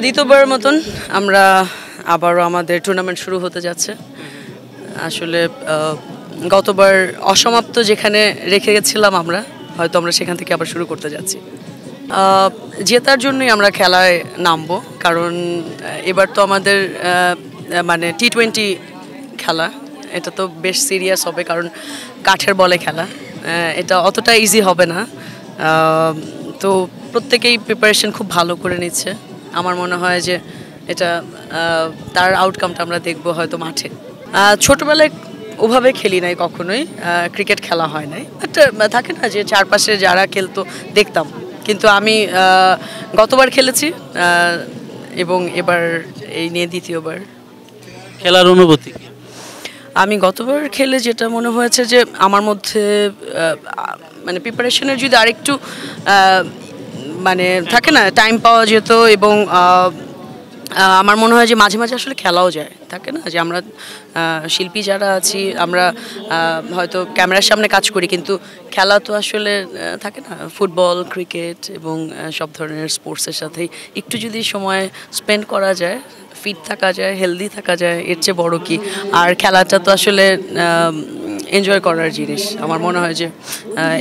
দ্বিতীয়বারের মতন আমরা আবারও আমাদের টুর্নামেন্ট শুরু হতে যাচ্ছে। আসলে গতবার অসমাপ্ত যেখানে রেখে গেছিলাম আমরা, হয়তো আমরা সেখান থেকে আবার শুরু করতে যাচ্ছি। জেতার জন্যই আমরা খেলায় নামবো, কারণ এবার তো আমাদের মানে T20 খেলা, এটা তো বেশ সিরিয়াস হবে, কারণ কাঠের বলে খেলা, এটা অতটা ইজি হবে না। তো প্রত্যেকেই প্রিপারেশন খুব ভালো করে নিচ্ছে। আমার মনে হয় যে এটা তার আউটকামটা আমরা দেখবো হয়তো মাঠে। ছোটোবেলায় ওভাবে খেলি নাই কখনোই, ক্রিকেট খেলা হয় নাই, বাট থাকে না যে চারপাশে যারা খেলতো দেখতাম, কিন্তু আমি গতবার খেলেছি এবং এবার এই নিয়ে দ্বিতীয়বার। খেলার অনুভূতি? আমি গতবার খেলে যেটা মনে হয়েছে যে আমার মধ্যে মানে প্রিপারেশনের যদি আরেকটু মানে থাকে না টাইম পাওয়া যেত, এবং আমার মনে হয় যে মাঝে মাঝে আসলে খেলাও যায়, থাকে না যে আমরা শিল্পী যারা আছি আমরা হয়তো ক্যামেরার সামনে কাজ করি, কিন্তু খেলা তো আসলে থাকে না, ফুটবল, ক্রিকেট এবং সব ধরনের স্পোর্টসের সাথেই একটু যদি সময় স্পেন্ড করা যায়, ফিট থাকা যায়, হেলদি থাকা যায়, এর চেয়ে বড় কি। আর খেলাটা তো আসলে এনজয় করার জিনিস, আমার মনে হয় যে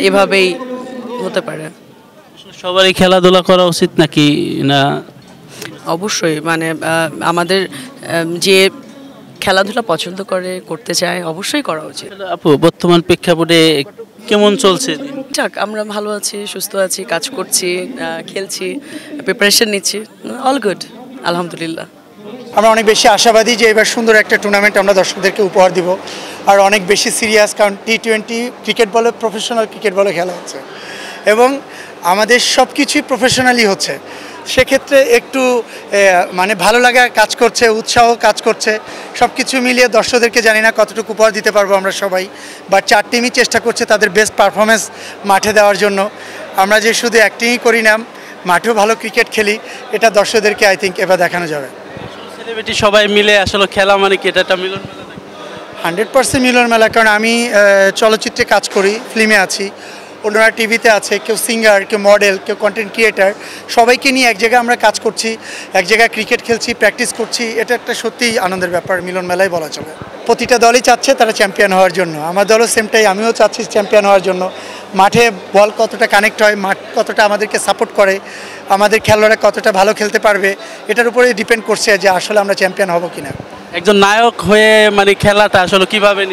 এভাবেই হতে পারে। সবারই খেলাধুলা করা উচিত নাকি না? অবশ্যই, মানে আমাদের যে খেলাধুলা পছন্দ করে, করতে চায়, অবশ্যই করা উচিত। আপু, বর্তমান প্রেক্ষাপটে কেমন চলছে? যাক, আমরা ভালো আছি, সুস্থ আছি, কাজ করছি, খেলছি, প্রিপারেশন নিচ্ছি, অল গুড, আলহামদুলিল্লাহ। আমরা অনেক বেশি আশাবাদী যে এবার সুন্দর একটা টুর্নামেন্ট আমরা দর্শকদেরকে উপহার দিব, আর অনেক বেশি সিরিয়াস, কারণ T20 ক্রিকেট বলে, প্রফেশনাল ক্রিকেট বলে খেলা হচ্ছে এবং আমাদের সব কিছুই প্রফেশনালি হচ্ছে। সেক্ষেত্রে একটু মানে ভালো লাগা কাজ করছে, উৎসাহ কাজ করছে, সব কিছু মিলিয়ে দর্শকদেরকে জানি না কতটুকু উপহার দিতে পারবো আমরা সবাই, বাট চার টিমই চেষ্টা করছে তাদের বেস্ট পারফরমেন্স মাঠে দেওয়ার জন্য। আমরা যে শুধু অ্যাক্টিংই করি না, মাঠেও ভালো ক্রিকেট খেলি, এটা দর্শকদেরকে আই থিঙ্ক এবার দেখানো যাবে। সেলিব্রিটি সবাই মিলে আসলে খেলা মানে কি, এটা একটা মিলন মেলা? 100% মিলন মেলা, কারণ আমি চলচ্চিত্রে কাজ করি, ফিল্মে আছি, অন্যরা টিভিতে আছে, কেউ সিঙ্গার, কেউ মডেল, কেউ কন্টেন্ট ক্রিয়েটার, সবাইকে নিয়ে এক জায়গায় আমরা কাজ করছি, এক জায়গায় ক্রিকেট খেলছি, প্র্যাকটিস করছি, এটা একটা সত্যিই আনন্দের ব্যাপার, মিলন মেলাই বলা চলে। প্রতিটা দলই চাচ্ছে তারা চ্যাম্পিয়ন হওয়ার জন্য, আমার দলও সেমটাই, আমিও চাচ্ছি চ্যাম্পিয়ন হওয়ার জন্য। মাঠে বল কতটা কানেক্ট হয়, মাঠ কতটা আমাদেরকে সাপোর্ট করে, আমাদের খেলোয়াড়রা কতটা ভালো খেলতে পারবে, এটার উপরে ডিপেন্ড করছে যে আসলে আমরা চ্যাম্পিয়ন হব কিনা। একজন নায়ক হয়ে মানে খেলাটা আসলে কিভাবে?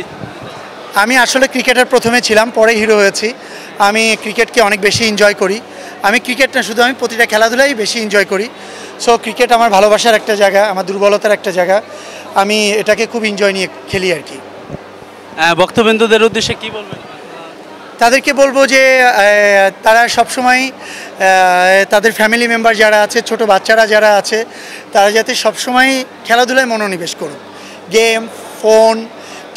আমি আসলে ক্রিকেটার প্রথমে ছিলাম, পরে হিরো হয়েছি। আমি ক্রিকেটকে অনেক বেশি এনজয় করি। আমি ক্রিকেট না শুধু, আমি প্রতিটা খেলাধুলাই বেশি এনজয় করি। সো ক্রিকেট আমার ভালোবাসার একটা জায়গা, আমার দুর্বলতার একটা জায়গা, আমি এটাকে খুব এনজয় নিয়ে খেলি আর কি। ভক্তবৃন্দদের উদ্দেশ্যে কি বলবেন? তাদেরকে বলবো যে তারা সবসময় তাদের ফ্যামিলি মেম্বার যারা আছে, ছোট বাচ্চারা যারা আছে, তারা যাতে সবসময় খেলাধুলায় মনোনিবেশ করুক। গেম, ফোন,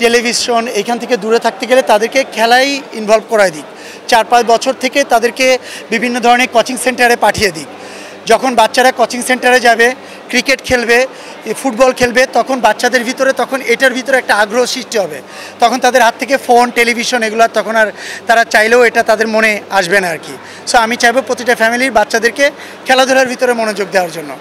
টেলিভিশন এখান থেকে দূরে থাকতে গেলে তাদেরকে খেলায় ইনভলভ করায় দিক। 4-5 বছর থেকে তাদেরকে বিভিন্ন ধরনের কোচিং সেন্টারে পাঠিয়ে দিক। যখন বাচ্চারা কোচিং সেন্টারে যাবে, ক্রিকেট খেলবে, ফুটবল খেলবে, তখন বাচ্চাদের ভিতরে তখন এটার ভিতরে একটা আগ্রহ সৃষ্টি হবে। তখন তাদের হাত থেকে ফোন, টেলিভিশন এগুলো তখন আর তারা চাইলেও এটা তাদের মনে আসবে না আর কি। সো আমি চাইবো প্রতিটা ফ্যামিলির বাচ্চাদেরকে খেলাধুলার ভিতরে মনোযোগ দেওয়ার জন্য।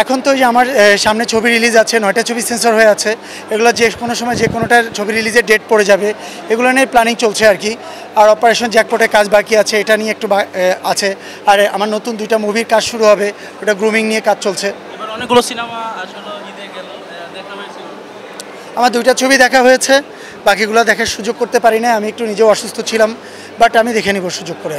এখন তো যে আমার সামনে ছবি রিলিজ আছে, 9টা ছবি সেন্সর হয়ে আছে, এগুলো যে কোনো সময় যে কোনোটার ছবি রিলিজের ডেট পড়ে যাবে, এগুলো নিয়ে প্ল্যানিং চলছে আর কি। আর অপারেশন জ্যাকপটের কাজ বাকি আছে, এটা নিয়ে একটু আছে। আর আমার নতুন 2টা মুভির কাজ শুরু হবে, ওটা গ্রুমিং নিয়ে কাজ চলছে। অনেকগুলো সিনেমা আসলে আমার 2টা ছবি দেখা হয়েছে, বাকিগুলো দেখার সুযোগ করতে পারি না, আমি একটু নিজেও অসুস্থ ছিলাম, বাট আমি দেখে নিব সুযোগ করে।